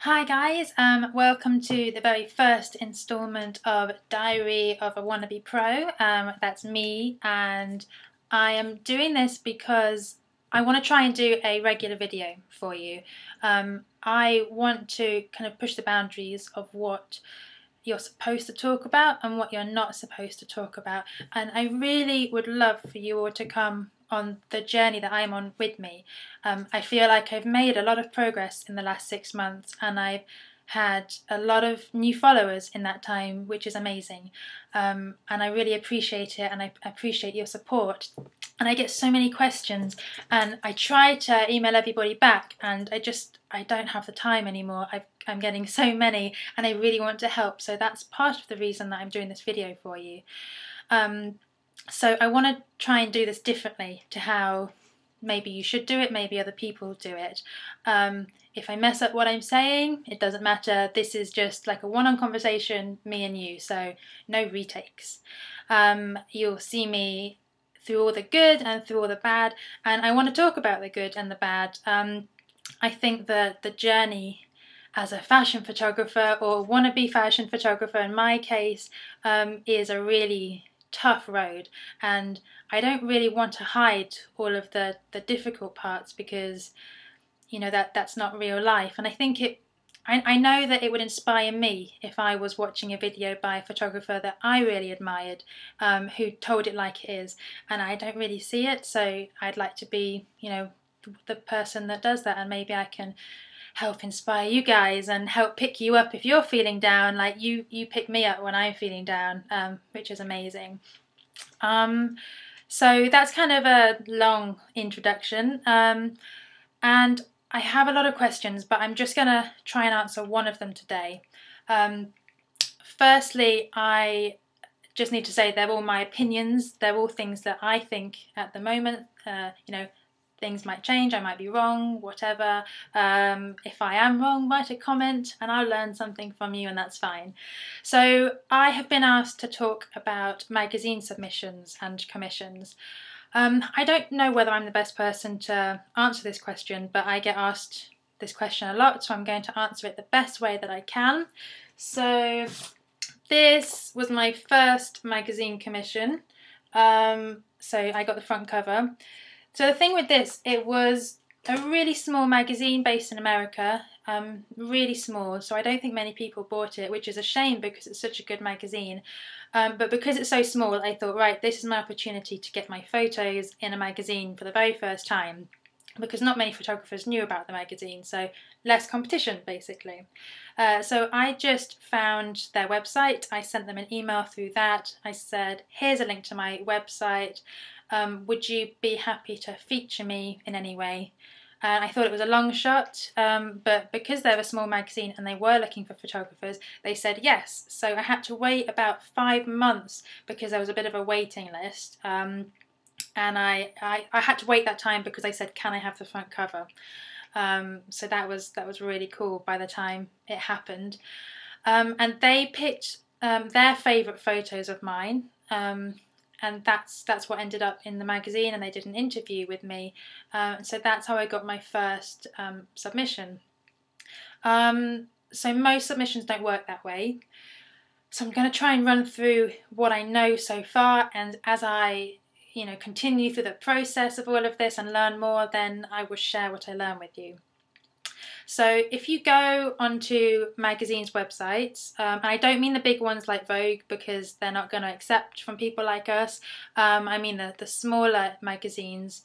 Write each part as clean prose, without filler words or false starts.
Hi guys, welcome to the very first instalment of Diary of a Wannabe Pro. That's me, and I am doing this because I want to try and do a regular video for you. I want to kind of push the boundaries of what you're supposed to talk about and what you're not supposed to talk about, and I really would love for you all to come on the journey that I'm on with me. I feel like I've made a lot of progress in the last 6 months, and I've had a lot of new followers in that time, which is amazing, and I really appreciate it, and I appreciate your support. And I get so many questions, and I try to email everybody back, and I don't have the time anymore. I'm getting so many, and I really want to help, so that's part of the reason that I'm doing this video for you. So I want to try and do this differently to how maybe you should do it, maybe other people do it. If I mess up what I'm saying, it doesn't matter. This is just like a one-on conversation, me and you, so no retakes. You'll see me through all the good and through all the bad, and I want to talk about the good and the bad. I think that the journey as a fashion photographer, or wannabe fashion photographer in my case, is a really tough road, and I don't really want to hide all of the difficult parts, because you know that's not real life. And I think I know that it would inspire me if I was watching a video by a photographer that I really admired, who told it like it is, and I don't really see it, so I'd like to be, you know, the person that does that, and maybe I can help inspire you guys and help pick you up if you're feeling down, like you pick me up when I'm feeling down, which is amazing. So that's kind of a long introduction, and I have a lot of questions, but I'm just going to try and answer one of them today. Firstly, I just need to say they're all my opinions. They're all things that I think at the moment. You know, things might change, I might be wrong, whatever. If I am wrong, write a comment and I'll learn something from you, and that's fine. So I have been asked to talk about magazine submissions and commissions. I don't know whether I'm the best person to answer this question, but I get asked this question a lot, so I'm going to answer it the best way that I can. So this was my first magazine commission. So I got the front cover. So the thing with this, it was a really small magazine based in America, really small, so I don't think many people bought it, which is a shame because it's such a good magazine. But because it's so small, I thought, right, this is my opportunity to get my photos in a magazine for the very first time, because not many photographers knew about the magazine, so less competition basically. So I just found their website, I sent them an email through that, I said, here's a link to my website, would you be happy to feature me in any way? I thought it was a long shot, but because they're a small magazine and they were looking for photographers, they said yes. So I had to wait about 5 months because there was a bit of a waiting list, and I had to wait that time because they said, can I have the front cover? So that was really cool by the time it happened. And they picked their favourite photos of mine, and that's what ended up in the magazine, and they did an interview with me, so that's how I got my first submission. So most submissions don't work that way, so I'm going to try and run through what I know so far, and as I continue through the process of all of this and learn more, then I will share what I learn with you. So if you go onto magazines' websites, and I don't mean the big ones like Vogue, because they're not going to accept from people like us, I mean the smaller magazines,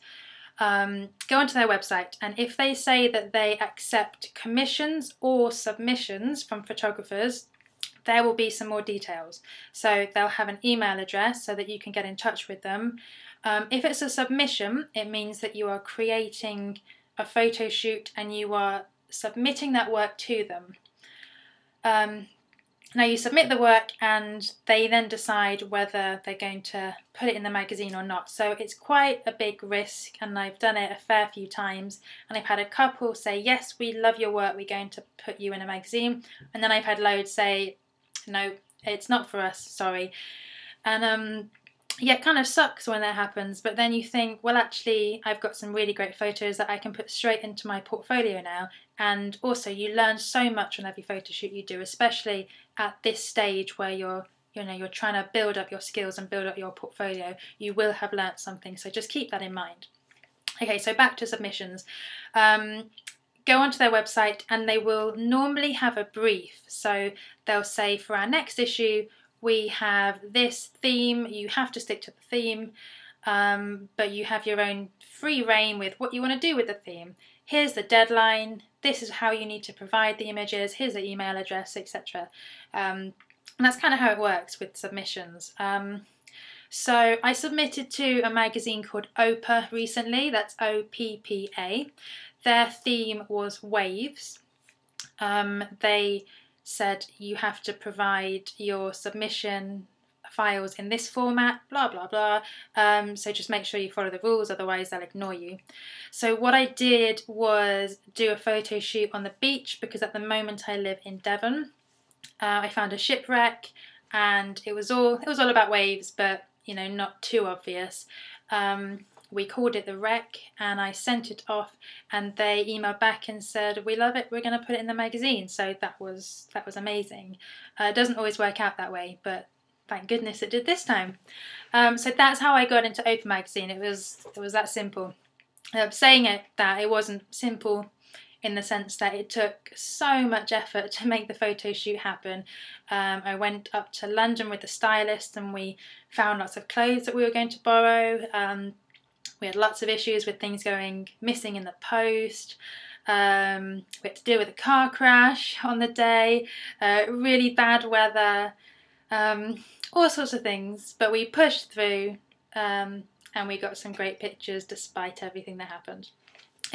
go onto their website, and if they say that they accept commissions or submissions from photographers, there will be some more details. So they'll have an email address so that you can get in touch with them. If it's a submission, it means that you are creating a photo shoot and you are submitting that work to them. Now you submit the work and they then decide whether they're going to put it in the magazine or not. So it's quite a big risk, and I've done it a fair few times, and I've had a couple say, yes, we love your work, we're going to put you in a magazine, and then I've had loads say, no, it's not for us, sorry. And yeah, it kind of sucks when that happens, but then you think, well, actually, I've got some really great photos that I can put straight into my portfolio now. And also, you learn so much on every photo shoot you do, especially at this stage where you're trying to build up your skills and build up your portfolio. You will have learnt something, so just keep that in mind. Okay, so back to submissions. Go onto their website and they will normally have a brief. So they'll say, for our next issue, we have this theme, you have to stick to the theme, but you have your own free reign with what you want to do with the theme. Here's the deadline, this is how you need to provide the images, here's the email address, etc. And that's kind of how it works with submissions. So I submitted to a magazine called OPA recently, that's OPPA. Their theme was waves. They said you have to provide your submission files in this format, blah blah blah, so just make sure you follow the rules, otherwise they'll ignore you. So what I did was do a photo shoot on the beach, because at the moment I live in Devon. I found a shipwreck and it was all about waves, but not too obvious. We called it the wreck and I sent it off and they emailed back and said, we love it, we're going to put it in the magazine. So that was amazing. It doesn't always work out that way, but thank goodness it did this time. So that's how I got into Open Magazine. It was that simple. Saying that it wasn't simple in the sense that it took so much effort to make the photo shoot happen. I went up to London with the stylist and we found lots of clothes that we were going to borrow. We had lots of issues with things going missing in the post. We had to deal with a car crash on the day, really bad weather, all sorts of things. But we pushed through and we got some great pictures despite everything that happened.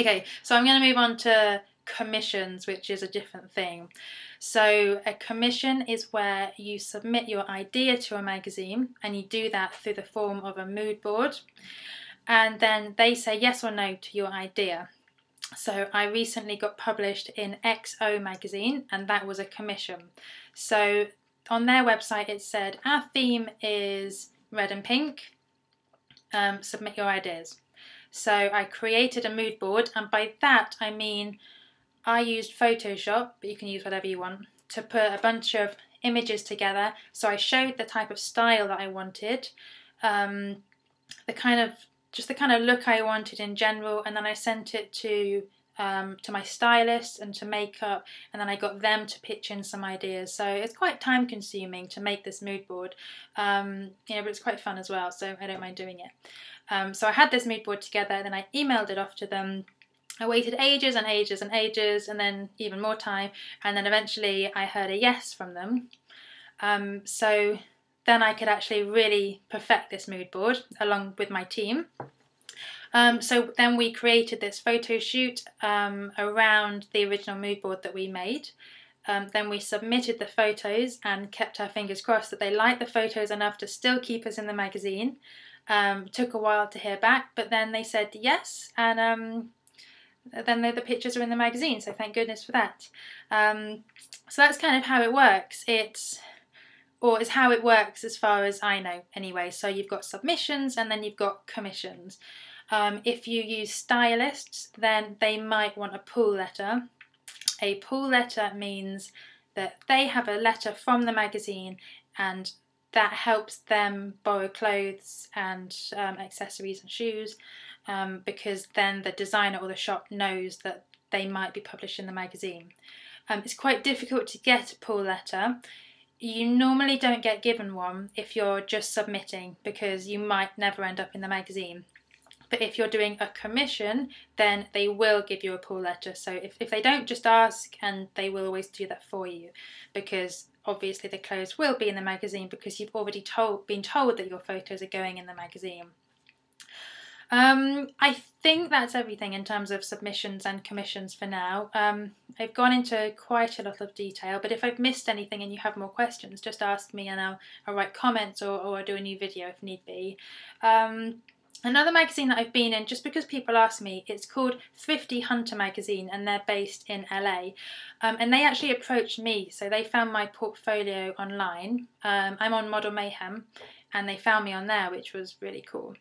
Okay, so I'm going to move on to commissions, which is a different thing. So a commission is where you submit your idea to a magazine and you do that through the form of a mood board. And then they say yes or no to your idea. So I recently got published in XO magazine and that was a commission. So on their website it said, our theme is red and pink, submit your ideas. So I created a mood board, and by that I mean I used Photoshop, but you can use whatever you want, to put a bunch of images together. So I showed the type of style that I wanted, the kind of look I wanted in general, and then I sent it to my stylist and to makeup, and then I got them to pitch in some ideas. So it's quite time consuming to make this mood board, but it's quite fun as well, so I don't mind doing it. So I had this mood board together, then I emailed it off to them. I waited ages and ages and ages, and then even more time, and then eventually I heard a yes from them. So then I could actually really perfect this mood board along with my team. So then we created this photo shoot around the original mood board that we made. Then we submitted the photos and kept our fingers crossed that they liked the photos enough to still keep us in the magazine. Took a while to hear back, but then they said yes, and then the pictures are in the magazine, so thank goodness for that. So that's kind of how it works. It's how it works as far as I know anyway. So you've got submissions and then you've got commissions. If you use stylists, then they might want a pull letter. A pull letter means that they have a letter from the magazine and that helps them borrow clothes and accessories and shoes, because then the designer or the shop knows that they might be published in the magazine. It's quite difficult to get a pull letter. You normally don't get given one if you're just submitting, because you might never end up in the magazine. But if you're doing a commission, then they will give you a pull letter. So if they don't, just ask and they will always do that for you, because obviously the clothes will be in the magazine because you've already been told that your photos are going in the magazine. I think that's everything in terms of submissions and commissions for now. I've gone into quite a lot of detail, but if I've missed anything and you have more questions, just ask me and I'll write comments or I'll do a new video if need be. Another magazine that I've been in, just because people ask me, it's called Thrifty Hunter magazine and they're based in LA. And they actually approached me, so they found my portfolio online. I'm on Model Mayhem and they found me on there, which was really cool.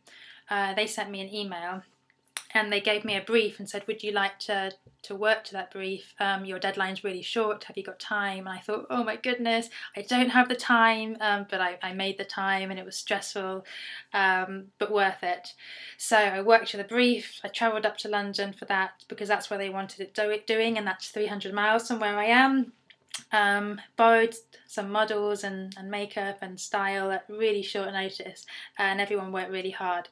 They sent me an email and they gave me a brief and said, would you like to work to that brief? Your deadline's really short, have you got time? And I thought, oh my goodness, I don't have the time, but I made the time, and it was stressful, but worth it. So I worked to the brief. I travelled up to London for that because that's where they wanted it doing, and that's 300 miles from where I am. Borrowed some models and makeup and style at really short notice, and everyone worked really hard.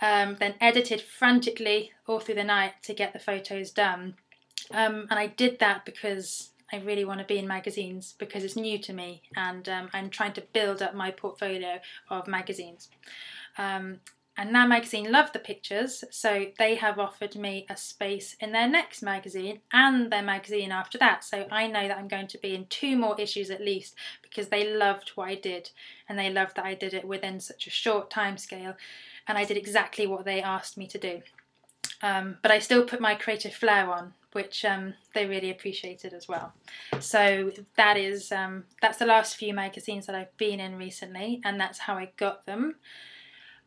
Then edited frantically all through the night to get the photos done. And I did that because I really want to be in magazines, because it's new to me, and I'm trying to build up my portfolio of magazines. And that magazine loved the pictures, so they have offered me a space in their next magazine and their magazine after that. So I know that I'm going to be in 2 more issues at least, because they loved what I did, and they loved that I did it within such a short time scale, and I did exactly what they asked me to do. But I still put my creative flair on, which they really appreciated as well. So that is that's the last few magazines that I've been in recently, and that's how I got them.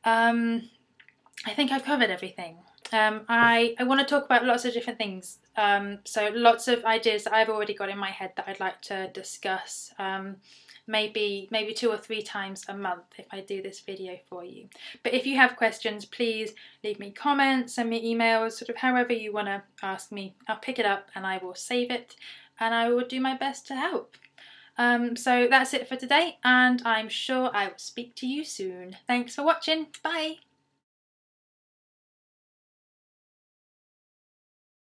I think I've covered everything. I want to talk about lots of different things. So lots of ideas that I've already got in my head that I'd like to discuss. Maybe 2 or 3 times a month if I do this video for you. But if you have questions, please leave me comments, send me emails, sort of however you want to ask me. I'll pick it up and I will save it, and I will do my best to help. So that's it for today, and I'm sure I will speak to you soon. Thanks for watching. Bye!